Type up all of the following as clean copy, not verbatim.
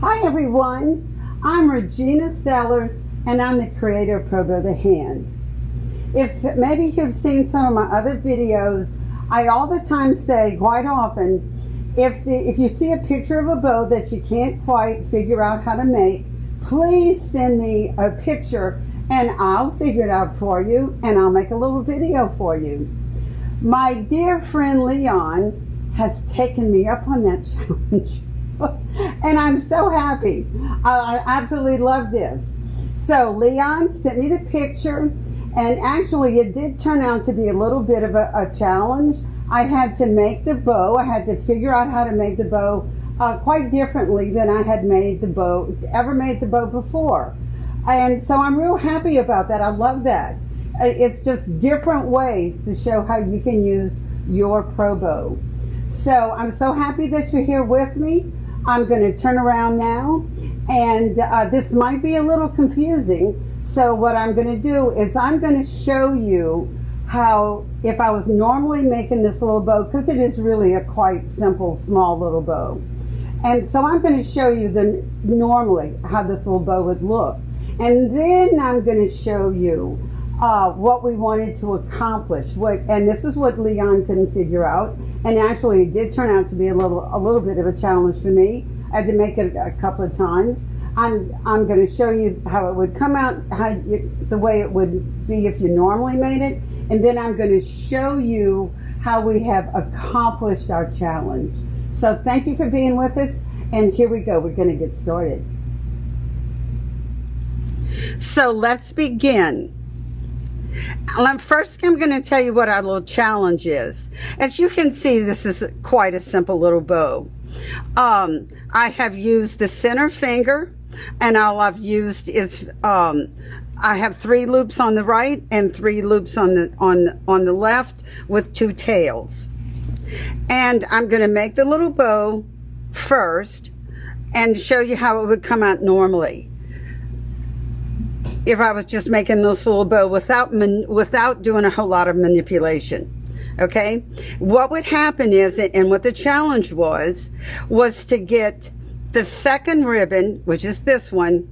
Hi everyone, I'm Regina Sellers and I'm the creator of Pro Bow the Hand. If maybe you've seen some of my other videos, I all the time say, quite often, if you see a picture of a bow that you can't quite figure out how to make, please send me a picture and I'll figure it out for you and I'll make a little video for you. My dear friend Leon has taken me up on that challenge. And I'm so happy. I absolutely love this. So Leon sent me the picture, and actually it did turn out to be a little bit of a challenge. I had to make the bow. I had to figure out how to make the bow quite differently than I had ever made the bow before. And so I'm real happy about that. I love that. It's just different ways to show how you can use your Pro Bow. So I'm so happy that you're here with me. I'm going to turn around now, and this might be a little confusing. So what I'm going to do is I'm going to show you how, if I was normally making this little bow, because it is really a quite simple, small little bow. And so I'm going to show you normally how this little bow would look. And then I'm going to show you what we wanted to accomplish. And this is what Leon couldn't figure out. And actually it did turn out to be a little bit of a challenge for me. I had to make it a couple of times. I'm going to show you how it would come out, the way it would be if you normally made it. And then I'm going to show you how we have accomplished our challenge. So thank you for being with us. And here we go. We're going to get started. So let's begin. First, I'm going to tell you what our little challenge is. As you can see, this is quite a simple little bow. I have used the center finger, and all I've used is I have 3 loops on the right and 3 loops on the left with 2 tails. And I'm going to make the little bow first and show you how it would come out normally if I was just making this little bow without doing a whole lot of manipulation. Okay, what would happen is, and what the challenge was to get the second ribbon, which is this one,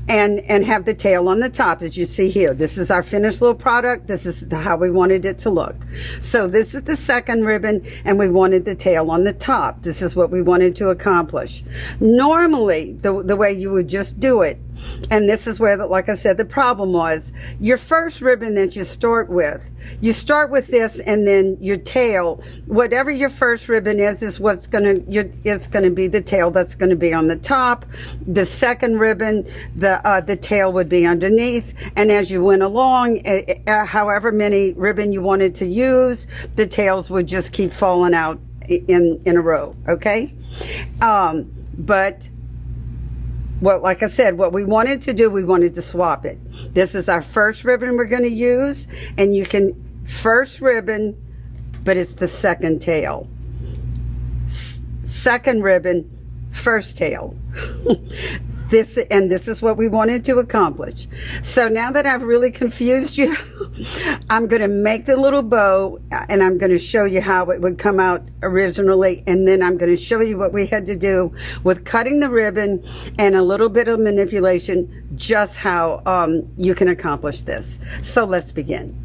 and have the tail on the top, as you see here. This is our finished little product. This is how we wanted it to look. So this is the second ribbon, and we wanted the tail on the top. This is what we wanted to accomplish. Normally, the way you would just do it, and this is where, like I said, the problem was, your first ribbon that you start with this, and then your tail, whatever your first ribbon is what's going to be the tail that's going to be on the top. The second ribbon, the tail would be underneath, and as you went along, however many ribbon you wanted to use, the tails would just keep falling out in a row. Okay, but like I said, what we wanted to do, we wanted to swap it. This is our first ribbon we're going to use, and you can first ribbon, but it's the second tail. Second ribbon, first tail. This is what we wanted to accomplish. So now that I've really confused you, I'm going to make the little bow, and I'm going to show you how it would come out originally, and then I'm going to show you what we had to do with cutting the ribbon and a little bit of manipulation, just how you can accomplish this. So let's begin.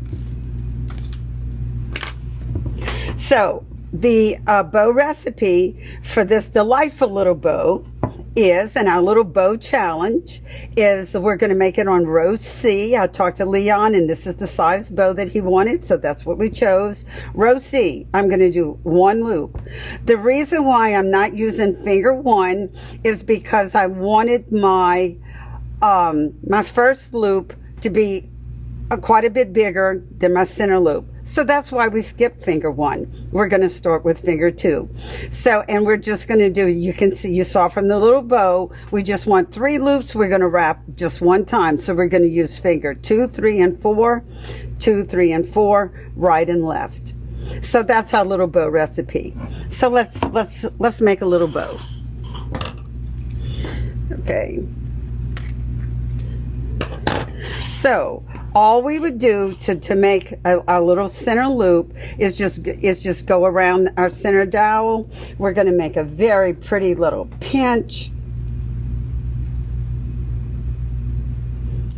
So the bow recipe for this delightful little bow is, and our little bow challenge is, we're going to make it on row C. I talked to Leon, and this is the size bow that he wanted, so that's what we chose. Row C, I'm going to do 1 loop. The reason why I'm not using finger 1 is because I wanted my my first loop to be quite a bit bigger than my center loop. So that's why we skipped finger 1. We're going to start with finger 2. So, and we're just going to do, you can see, you saw from the little bow, we just want 3 loops. We're going to wrap just 1 time. So we're going to use finger 2, 3, and 4, 2, 3, and 4, right and left. So that's our little bow recipe. So let's make a little bow. Okay. So all we would do to make a little center loop is just go around our center dowel. We're going to make a very pretty little pinch,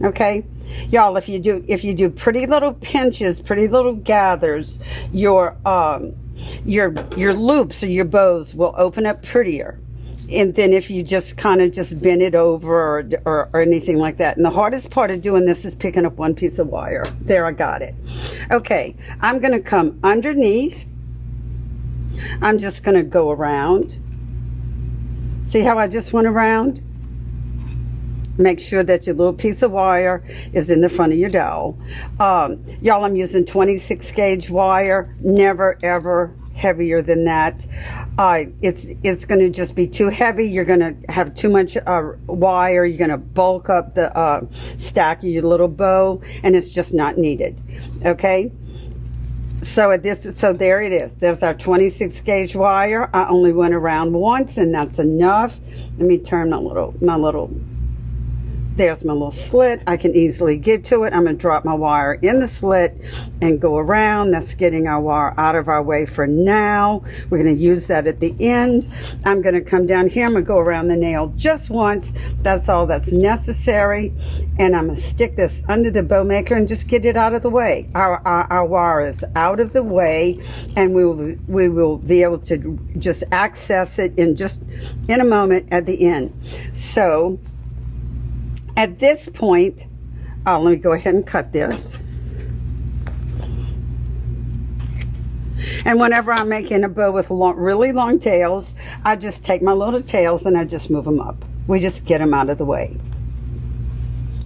Okay, y'all, if you do pretty little pinches, pretty little gathers, your loops or your bows will open up prettier. And then if you just kind of just bend it over or anything like that. And the hardest part of doing this is picking up one piece of wire. There, I got it. Okay, I'm going to come underneath. I'm just going to go around. See how I just went around? Make sure that your little piece of wire is in the front of your dowel. Y'all, I'm using 26 gauge wire. Never, ever heavier than that. It's going to just be too heavy. You're going to have too much wire. You're going to bulk up the stack of your little bow, and it's just not needed. Okay? So there it is. There's our 26 gauge wire. I only went around once, and that's enough. Let me turn there's my little slit. I can easily get to it. I'm going to drop my wire in the slit and go around. That's getting our wire out of our way for now. We're going to use that at the end. I'm going to come down here. I'm going to go around the nail just once. That's all that's necessary. And I'm going to stick this under the bow maker and just get it out of the way. Our wire is out of the way, and we will be able to just access it in a moment at the end. So at this point, let me go ahead and cut this. And whenever I'm making a bow with really long tails, I just take my little tails and I just move them up. We just get them out of the way.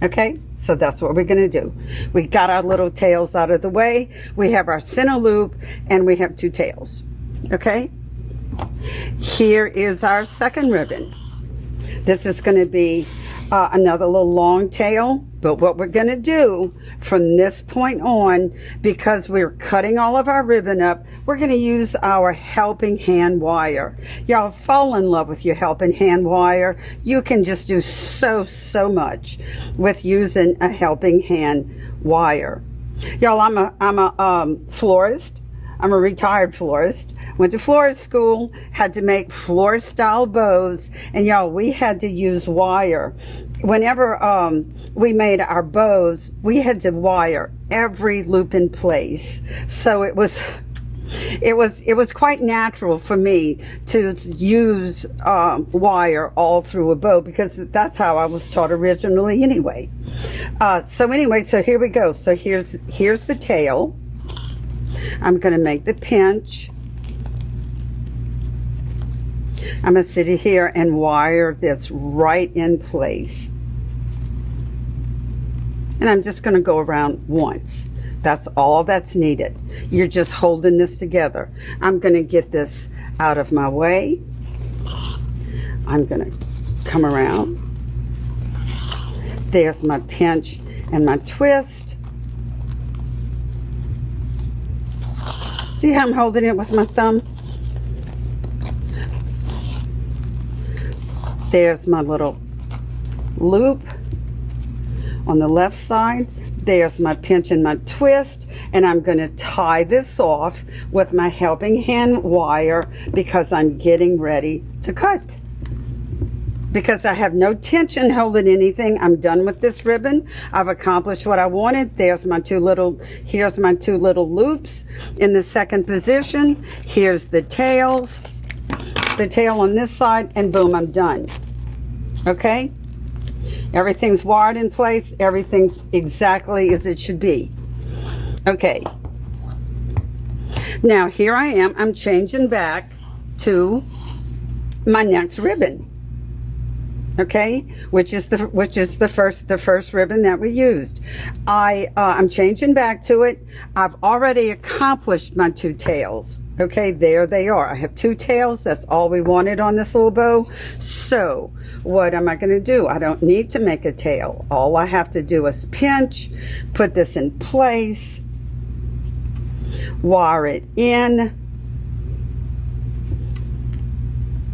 Okay, so that's what we're going to do. We got our little tails out of the way. We have our center loop, and we have two tails. Okay, here is our second ribbon. This is going to be another little long tail, but what we're going to do from this point on, because we're cutting all of our ribbon up, we're going to use our helping hand wire. Y'all, fall in love with your helping hand wire. You can just do so much with using a helping hand wire. Y'all, I'm a florist. I'm a retired florist. Went to florist school, had to make florist style bows, and y'all, we had to use wire. Whenever we made our bows, we had to wire every loop in place. So it was quite natural for me to use wire all through a bow, because that's how I was taught originally anyway. So here we go. So here's the tail. I'm going to make the pinch. I'm going to sit here and wire this right in place. And I'm just going to go around once. That's all that's needed. You're just holding this together. I'm going to get this out of my way. I'm going to come around. There's my pinch and my twist. See how I'm holding it with my thumb? There's my little loop on the left side. There's my pinch and my twist, and I'm going to tie this off with my helping hand wire because I'm getting ready to cut. Because I have no tension holding anything, I'm done with this ribbon. I've accomplished what I wanted. Here's my two little loops in the second position. Here's the tails, the tail on this side, and boom, I'm done. Okay? Everything's wired in place. Everything's exactly as it should be. Okay. Now here I am. I'm changing back to my next ribbon. Okay, which is the first ribbon that we used. I'm changing back to it. I've already accomplished my two tails. Okay, there they are. I have two tails. That's all we wanted on this little bow. So what am I going to do? I don't need to make a tail. All I have to do is pinch, put this in place, wire it in.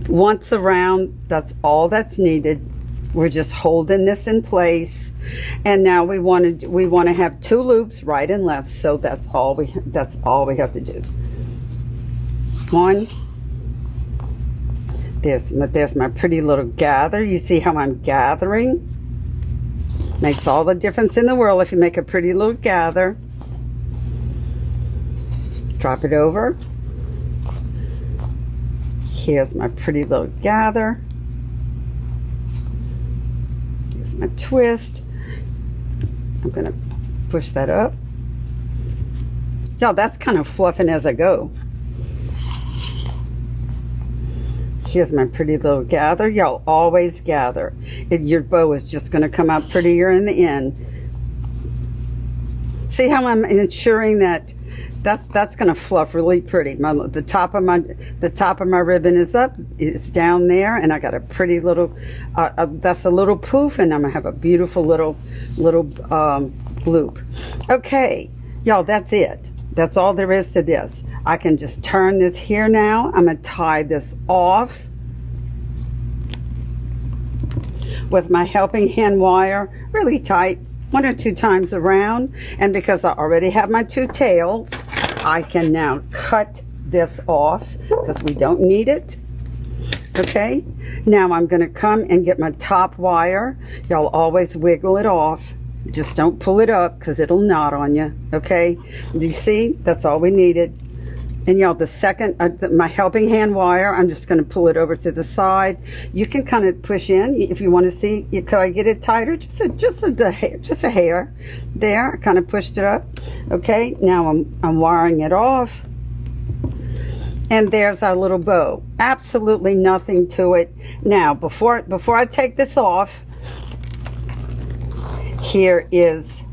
Once around, that's all that's needed. We're just holding this in place, and now we want to have two loops right and left. So that's all we have to do. One. There's my pretty little gather. You see how I'm gathering? Makes all the difference in the world if you make a pretty little gather. Drop it over. Here's my pretty little gather. Here's my twist. I'm gonna push that up. Y'all, that's kind of fluffing as I go. Here's my pretty little gather. Y'all always gather. Your bow is just going to come out prettier in the end. See how I'm ensuring that that's going to fluff really pretty. The top of my ribbon is up. It's down there, and I got a pretty little. That's a little poof, and I'm gonna have a beautiful little loop. Okay, y'all, that's it. That's all there is to this. I can just turn this here now. I'm going to tie this off with my helping hand wire really tight, 1 or 2 times around. And because I already have my 2 tails, I can now cut this off because we don't need it. Okay, now I'm going to come and get my top wire. Y'all always wiggle it off. Just don't pull it up because it'll knot on you. Okay, do you see? That's all we needed. And y'all, the second my helping hand wire, I'm just going to pull it over to the side. You can kind of push in if you want to see. Could I get it tighter? Just a hair. There, I kind of pushed it up. Okay, now I'm wiring it off. And there's our little bow. Absolutely nothing to it. Now, before I take this off, here is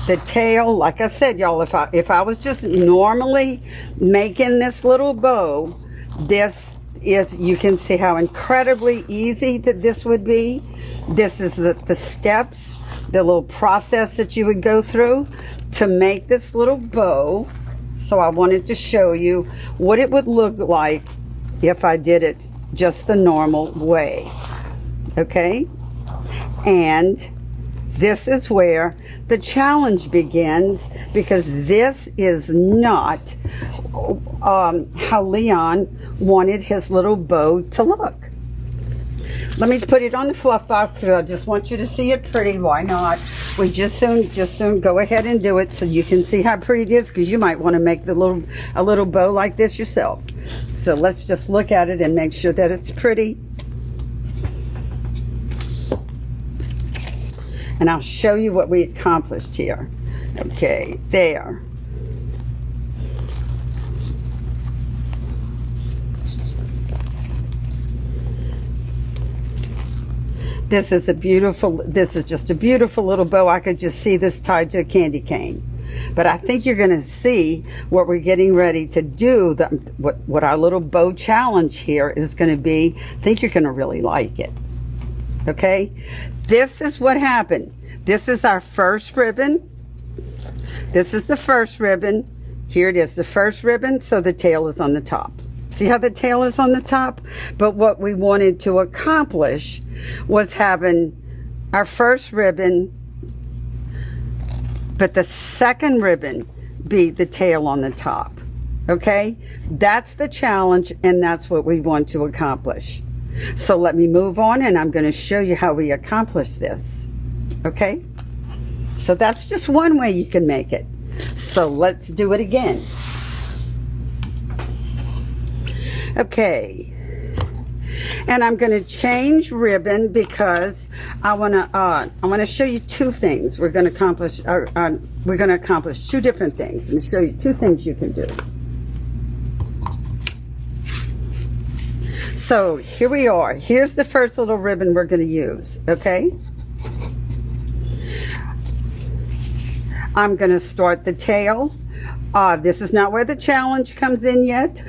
the tail. Like I said, y'all, if I was just normally making this little bow, this is, you can see how incredibly easy that this would be. This is the steps, the little process that you would go through to make this little bow. So I wanted to show you what it would look like if I did it just the normal way. Okay? And this is where the challenge begins, because this is not how Leon wanted his little bow to look. Let me put it on the fluff box. I just want you to see it pretty. Why not? We just soon go ahead and do it so you can see how pretty it is, because you might want to make a little bow like this yourself. So let's just look at it and make sure that it's pretty. And I'll show you what we accomplished here. Okay, there. This is just a beautiful little bow. I could just see this tied to a candy cane. But I think you're going to see what we're getting ready to do, what our little bow challenge here is going to be. I think you're going to really like it. Okay? This is what happened. This is our first ribbon. This is the first ribbon. Here it is, the first ribbon, so the tail is on the top. See how the tail is on the top? But what we wanted to accomplish was having our first ribbon, but the second ribbon be the tail on the top. Okay? That's the challenge, and that's what we want to accomplish. So let me move on, and I'm going to show you how we accomplish this. Okay? So that's just one way you can make it. So let's do it again. Okay. And I'm going to change ribbon because I want to show you 2 things. We're going to accomplish 2 different things. Let me show you 2 things you can do. So here we are. Here's the first little ribbon we're going to use. Okay. I'm going to start the tail. This is not where the challenge comes in yet.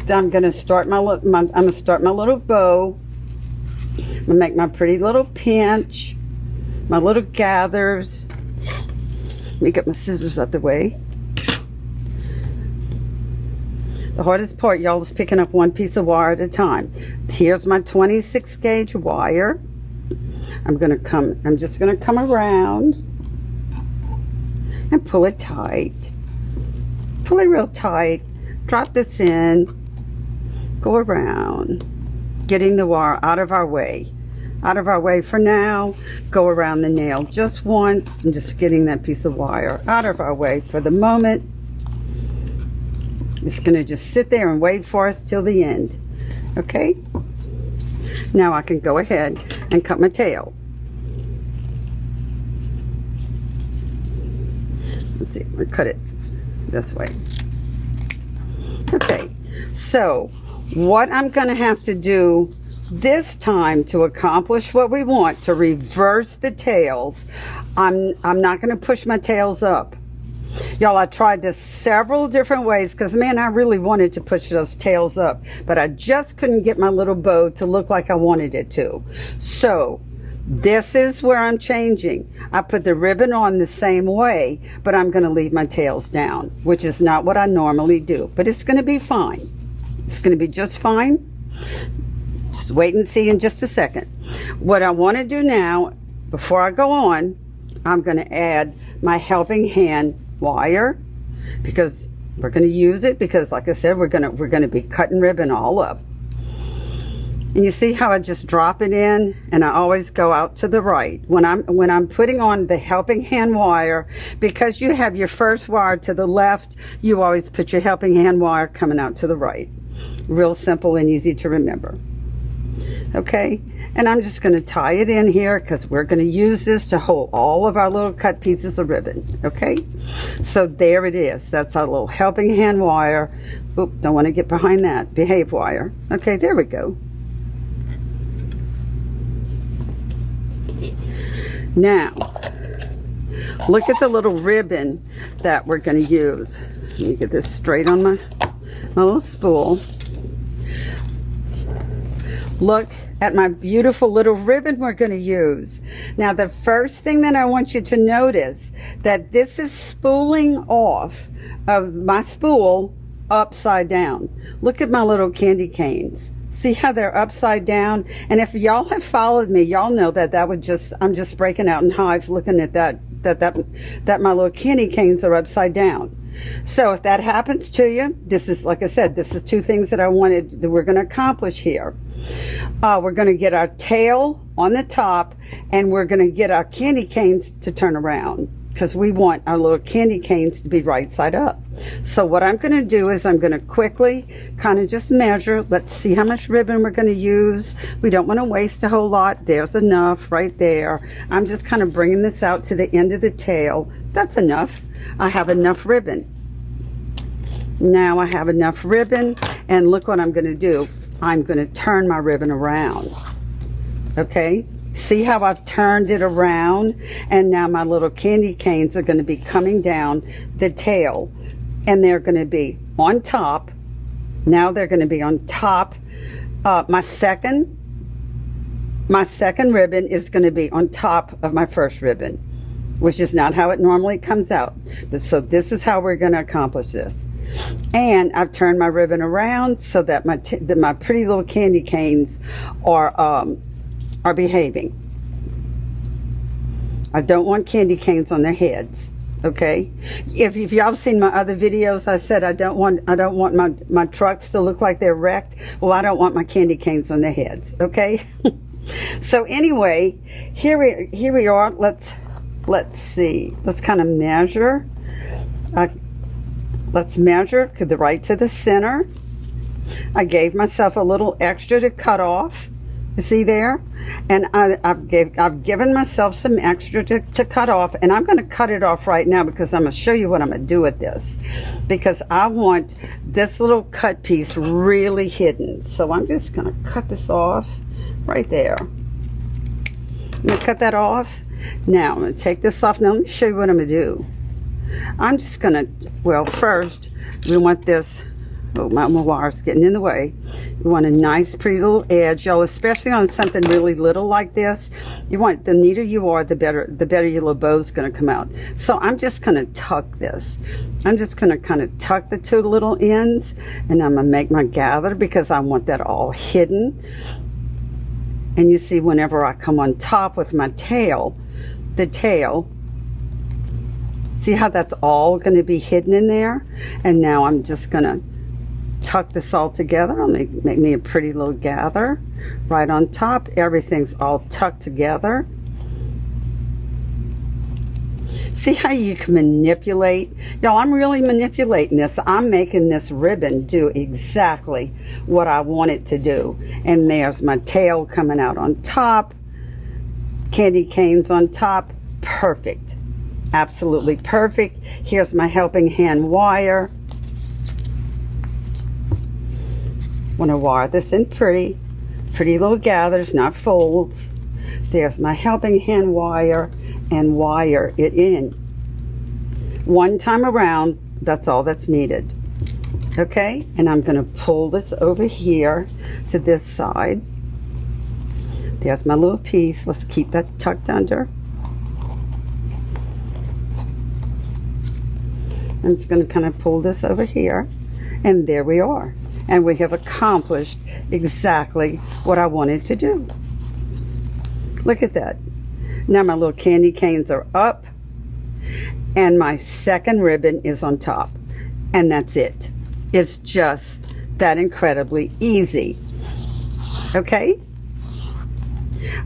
I'm going to start my little bow. I'm going to make my pretty little pinch, my little gathers. Let me get my scissors out the way. The hardest part, y'all, is picking up one piece of wire at a time. Here's my 26 gauge wire. I'm just going to come around and pull it tight. Pull it real tight. Drop this in. Go around, getting the wire out of our way out of our way for now. Go around the nail just once and just getting that piece of wire out of our way for the moment. It's going to just sit there and wait for us till the end. Okay? Now I can go ahead and cut my tail. Let's see, I'm going to cut it this way. Okay, so what I'm going to have to do this time to accomplish what we want, to reverse the tails, I'm not going to push my tails up. Y'all, I tried this several different ways because, man, I really wanted to push those tails up, but I just couldn't get my little bow to look like I wanted it to. So this is where I'm changing. I put the ribbon on the same way, but I'm going to leave my tails down, which is not what I normally do, but it's going to be fine. It's going to be just fine. Just wait and see in just a second. What I want to do now, before I go on, I'm going to add my helping hand wire, because we're going to use it, because like I said, we're going to be cutting ribbon all up. And you see how I just drop it in, and I always go out to the right when I'm putting on the helping hand wire. Because you have your first wire to the left, you always put your helping hand wire coming out to the right. Real simple and easy to remember. Okay, and I'm just going to tie it in here because we're going to use this to hold all of our little cut pieces of ribbon. Okay, so there it is. That's our little helping hand wire. Oop, don't want to get behind that. Behave wire. Okay, there we go. Now, look at the little ribbon that we're going to use. Let me get this straight on my little spool. Look at my beautiful little ribbon we're going to use. Now, the first thing that I want you to notice, that this is spooling off of my spool upside down. Look at my little candy canes. See how they're upside down? And if y'all have followed me, y'all know that I'm just breaking out in hives looking at that my little candy canes are upside down. So if that happens to you, this is, like I said, this is two things that we're going to accomplish here. We're going to get our tail on the top, and we're going to get our candy canes to turn around, because we want our little candy canes to be right side up. So what I'm going to do is I'm going to quickly kind of just measure. Let's see how much ribbon we're going to use. We don't want to waste a whole lot. There's enough right there. I'm just kind of bringing this out to the end of the tail. That's enough. I have enough ribbon. Now I have enough ribbon, and look what I'm going to do. I'm going to turn my ribbon around. Okay? See how I've turned it around? And now my little candy canes are going to be coming down the tail, and they're going to be on top. Now they're going to be on top. My second ribbon is going to be on top of my first ribbon, which is not how it normally comes out. But so this is how we're going to accomplish this. And I've turned my ribbon around so that my pretty little candy canes are behaving. I don't want candy canes on their heads. Okay, if y'all seen my other videos, I said I don't want my trucks to look like they're wrecked. Well, I don't want my candy canes on their heads. Okay. So anyway, here we are. Let's see. Let's kind of measure. Let's measure to the right to the center. I gave myself a little extra to cut off. You see there? And I've given myself some extra to cut off, and I'm going to cut it off right now because I'm going to show you what I'm going to do with this, because I want this little cut piece really hidden. So I'm just going to cut this off right there. I'm going to cut that off. Now I'm going to take this off. Now let me show you what I'm going to do. I'm just going to, well, first we want this. Oh, my wire's getting in the way. You want a nice pretty little edge, y'all, especially on something really little like this. You want, the neater you are, the better your little bow's going to come out. So I'm just going to tuck this. I'm just going to kind of tuck the two little ends, and I'm going to make my gather because I want that all hidden. And you see, whenever I come on top with my tail, the tail, see how that's all going to be hidden in there? And now I'm just going to tuck this all together. I'll make me a pretty little gather. right on top. Everything's all tucked together. See how you can manipulate? Y'all, I'm really manipulating this. I'm making this ribbon do exactly what I want it to do. And there's my tail coming out on top. Candy canes on top. Perfect. Absolutely perfect. Here's my helping hand wire. Want to wire this in pretty little gathers, not folds. There's my helping hand wire, and wire it in. One time around, that's all that's needed. Okay, and I'm going to pull this over here to this side. There's my little piece. Let's keep that tucked under. I'm just going to kind of pull this over here, and there we are. And we have accomplished exactly what I wanted to do. Look at that. Now my little candy canes are up, and my second ribbon is on top, and that's it. It's just that incredibly easy. Okay?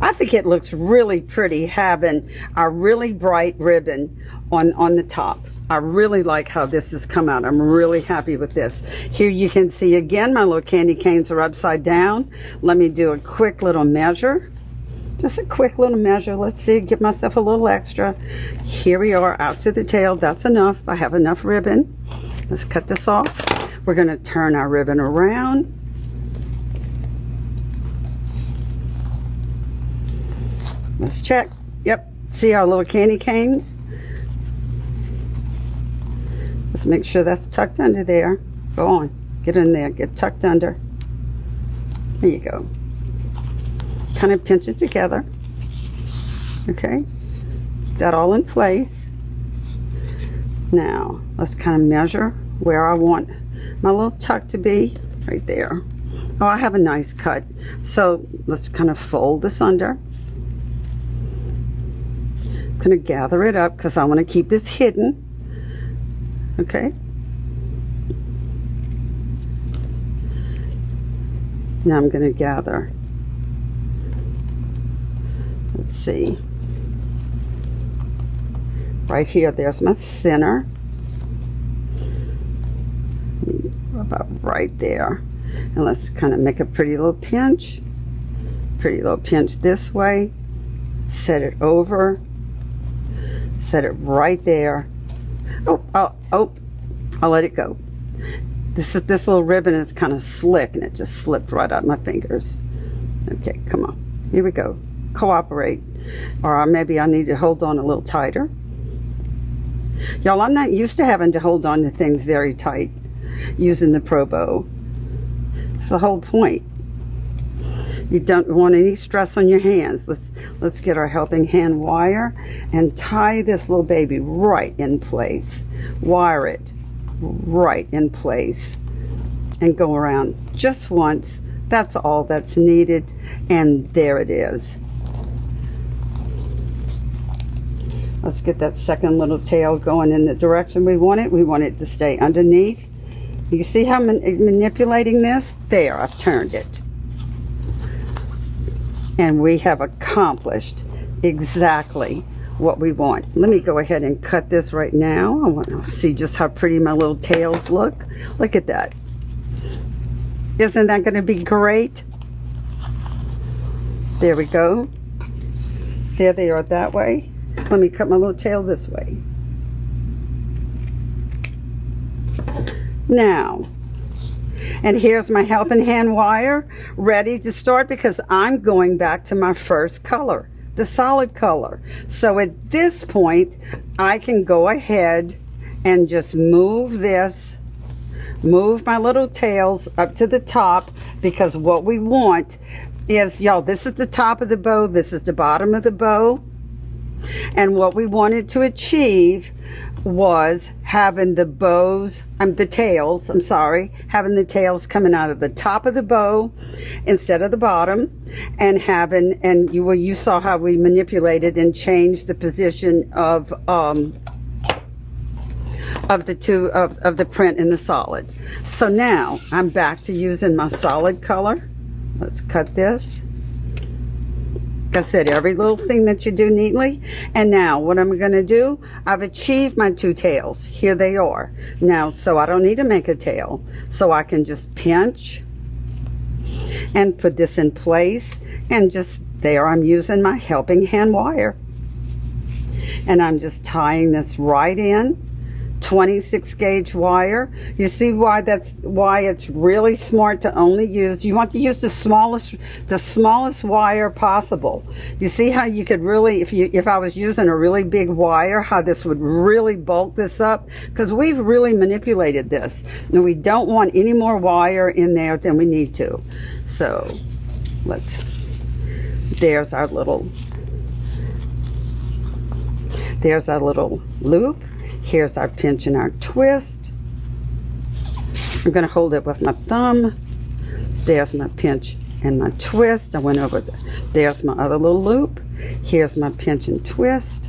I think it looks really pretty having a really bright ribbon on the top. I really like how this has come out. I'm really happy with this. Here you can see again my little candy canes are upside down. Let me do a quick little measure. Just a quick little measure. Let's see, give myself a little extra. Here we are, out to the tail. That's enough. I have enough ribbon. Let's cut this off. We're going to turn our ribbon around. Let's check. Yep. See our little candy canes? Let's make sure that's tucked under there. Go on. Get in there. Get tucked under. There you go. Kind of pinch it together. Okay. Get that all in place. Now, let's kind of measure where I want my little tuck to be. Right there. Oh, I have a nice cut. So let's kind of fold this under. I'm going to gather it up because I want to keep this hidden. Okay. Now I'm going to gather. Let's see. Right here, there's my center. About right there. And let's kind of make a pretty little pinch. Pretty little pinch this way. Set it over. Set it right there. I'll let it go. This little ribbon is kind of slick and it just slipped right out my fingers. Okay, come on. Here we go. Cooperate. Or maybe I need to hold on a little tighter. Y'all, I'm not used to having to hold on to things very tight using the Pro Bow. It's the whole point. You don't want any stress on your hands. Let's get our helping hand wire and tie this little baby right in place. Wire it right in place and go around just once. That's all that's needed, and there it is. Let's get that second little tail going in the direction we want it. We want it to stay underneath. You see how I'm manipulating this? There, I've turned it. And we have accomplished exactly what we want. Let me go ahead and cut this right now. I want to see just how pretty my little tails look. Look at that. Isn't that going to be great? There we go. There they are that way. Let me cut my little tail this way. Now, and here's my helping hand wire ready to start because I'm going back to my first color, the solid color. So at this point, I can go ahead and just move this, move my little tails up to the top, because what we want is, y'all, this is the top of the bow, this is the bottom of the bow. And what we wanted to achieve was having the bows, the tails, having the tails coming out of the top of the bow instead of the bottom, and having, and you saw how we manipulated and changed the position of the print in the solid. So now I'm back to using my solid color. let's cut this. Like I said, every little thing that you do neatly. And now what I'm going to do, I've achieved my 2 tails. Here they are. Now, so I don't need to make a tail. So I can just pinch and put this in place. And just there, I'm using my helping hand wire. And I'm just tying this right in. 26 gauge wire. You see why it's really smart to only use, you want to use the smallest wire possible. You see how you could really, if I was using a really big wire, how this would really bulk this up, because we've really manipulated this and we don't want any more wire in there than we need to. So there's our little loop. Here's our pinch and our twist. I'm going to hold it with my thumb. There's my pinch and my twist. I went over there's my other little loop. Here's my pinch and twist.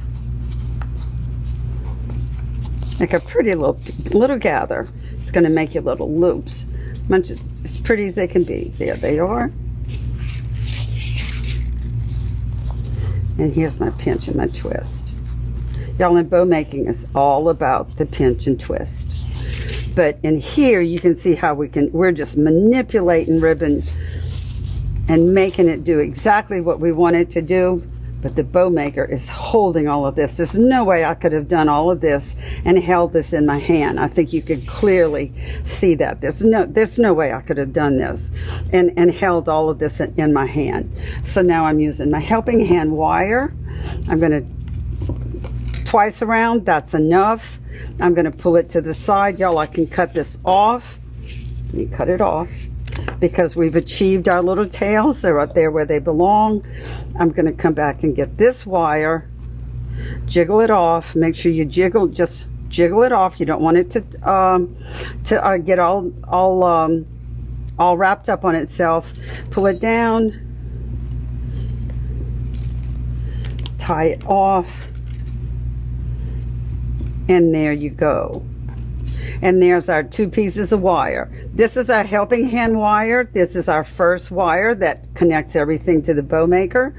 Like a pretty little gather. It's going to make you little loops. As pretty as they can be. There they are. And here's my pinch and my twist. Y'all, in bow making is all about the pinch and twist. But in here you can see how we're just manipulating ribbon and making it do exactly what we want it to do. But the bow maker is holding all of this. There's no way I could have done all of this and held this in my hand. I think you could clearly see that. There's no way I could have done this and held all of this in my hand. So now I'm using my helping hand wire. I'm going to twice around, that's enough. I'm going to pull it to the side. Y'all, I can cut this off. Let me cut it off because we've achieved our little tails. They're up there where they belong. I'm going to come back and get this wire, jiggle it off. Make sure you just jiggle it off. You don't want it to get all wrapped up on itself. Pull it down, tie it off. And there you go. And there's our 2 pieces of wire. This is our helping hand wire. This is our first wire that connects everything to the bow maker.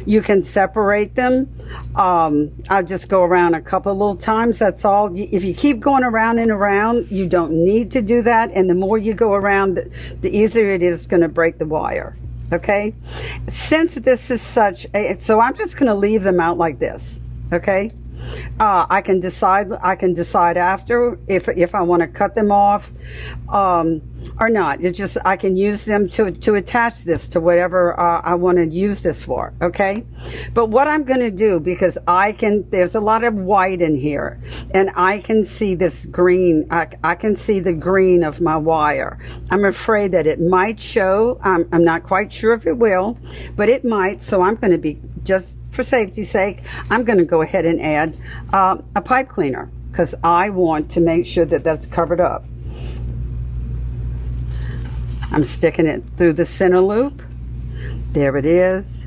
You can separate them. I'll just go around a couple of little times. That's all. If you keep going around and around, you don't need to do that. And the more you go around, the easier it is going to break the wire. Okay? Since this is so I'm just going to leave them out like this. Okay? I can decide after if I want to cut them off or not. It's just I can use them to attach this to whatever I want to use this for. Okay, but what I'm going to do, because there's a lot of white in here and I can see this green. I can see the green of my wire. I'm afraid that it might show. I'm not quite sure if it will, but it might. So I'm going to be, just for safety's sake, I'm going to go ahead and add a pipe cleaner because I want to make sure that that's covered up. I'm sticking it through the center loop. There it is.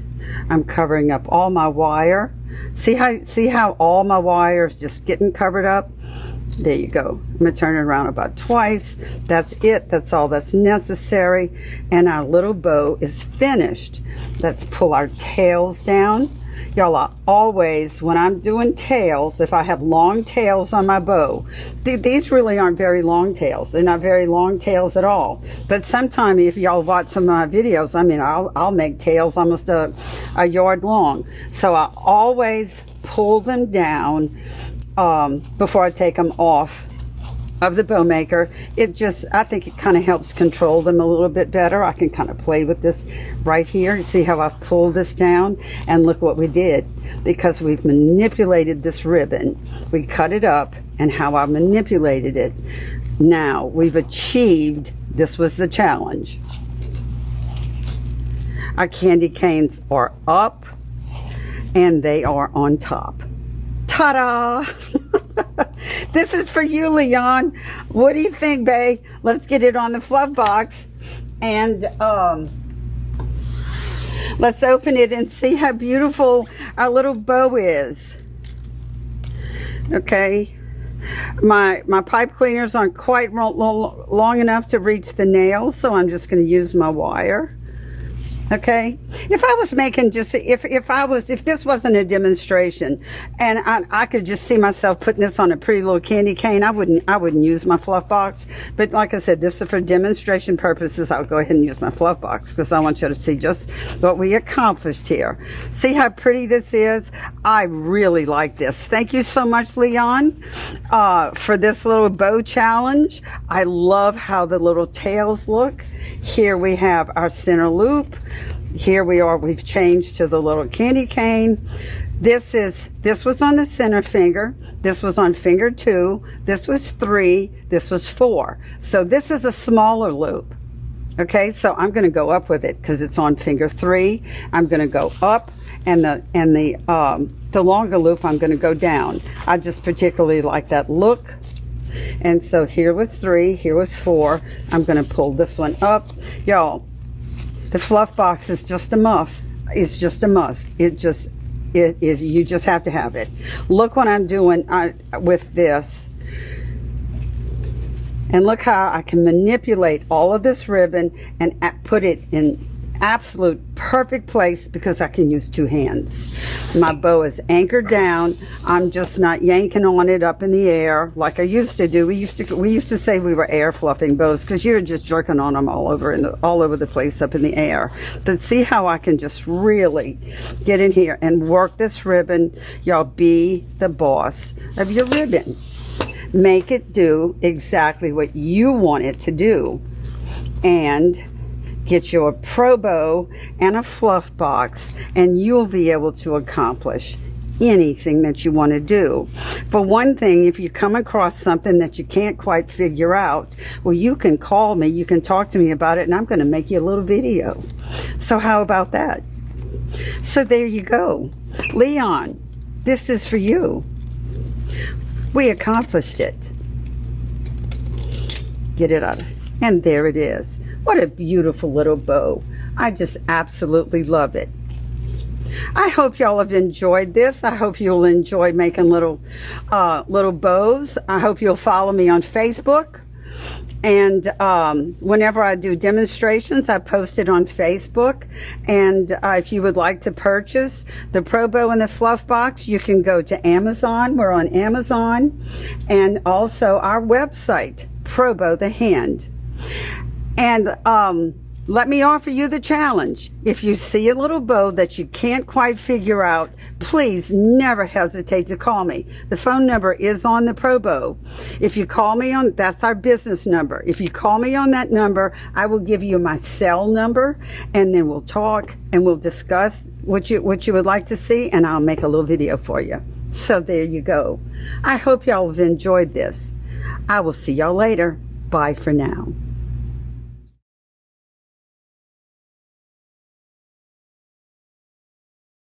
I'm covering up all my wire. See how all my wire is just getting covered up? There you go. I'm going to turn it around about twice. That's it. That's all that's necessary. And our little bow is finished. Let's pull our tails down. Y'all, always, when I'm doing tails, if I have long tails on my bow, these really aren't very long tails. They're not very long tails at all. But sometimes, if y'all watch some of my videos, I mean, I'll make tails almost a yard long. So I always pull them down before I take them off of the bow maker. I think it kind of helps control them a little bit better. I can kind of play with this right here. You see how I've pulled this down? And look what we did. Because we've manipulated this ribbon. We cut it up and how I manipulated it. Now we've achieved, this was the challenge. Our candy canes are up and they are on top. Ta-da! This is for you, Leon. What do you think, babe? Let's get it on the fluff box and let's open it and see how beautiful our little bow is. Okay, My pipe cleaners aren't quite long enough to reach the nail, so I'm just going to use my wire. Okay, if I was making just if this wasn't a demonstration and I could just see myself putting this on a pretty little candy cane, I wouldn't use my fluff box. But like I said, this is for demonstration purposes. I'll go ahead and use my fluff box because I want you to see just what we accomplished here. See how pretty this is? I really like this. Thank you so much, Leon, for this little bow challenge. I love how the little tails look. Here we have our center loop. Here we are, we've changed to the little candy cane. This was on the center finger. This was on finger 2. This was 3. This was 4. So this is a smaller loop. Okay, so I'm going to go up with it because it's on finger 3. I'm going to go up, and the longer loop I'm going to go down. I just particularly like that look. And so here was 3, here was 4. I'm going to pull this one up. Y'all, the fluff box is just a muff. It's just a must. It is. You just have to have it. Look what I'm doing with this. And look how I can manipulate all of this ribbon and put it in absolute perfect place because I can use 2 hands. My bow is anchored down. I'm just not yanking on it up in the air like I used to do. We used to say we were air fluffing bows because you're just jerking on them all over the place up in the air. But see how I can just really get in here and work this ribbon. Y'all, be the boss of your ribbon. Make it do exactly what you want it to do. And get you a pro bow and a fluff box, and you'll be able to accomplish anything that you want to do. For one thing, if you come across something that you can't quite figure out, well, you can call me, you can talk to me about it, and I'm going to make you a little video. So how about that? So there you go. Leon, this is for you. We accomplished it. Get it out. And there it is. What a beautiful little bow. I just absolutely love it. I hope y'all have enjoyed this. I hope you'll enjoy making little bows. I hope you'll follow me on Facebook. And whenever I do demonstrations, I post it on Facebook. And if you would like to purchase the Pro Bow and the Fluff Box, you can go to Amazon. We're on Amazon. And also our website, Pro Bow the Hand. And let me offer you the challenge. If you see a little bow that you can't quite figure out, please never hesitate to call me. The phone number is on the Pro Bow. If you call me on, that's our business number. If you call me on that number, I will give you my cell number, and then we'll talk and we'll discuss what you would like to see, and I'll make a little video for you. So there you go. I hope y'all have enjoyed this. I will see y'all later. Bye for now.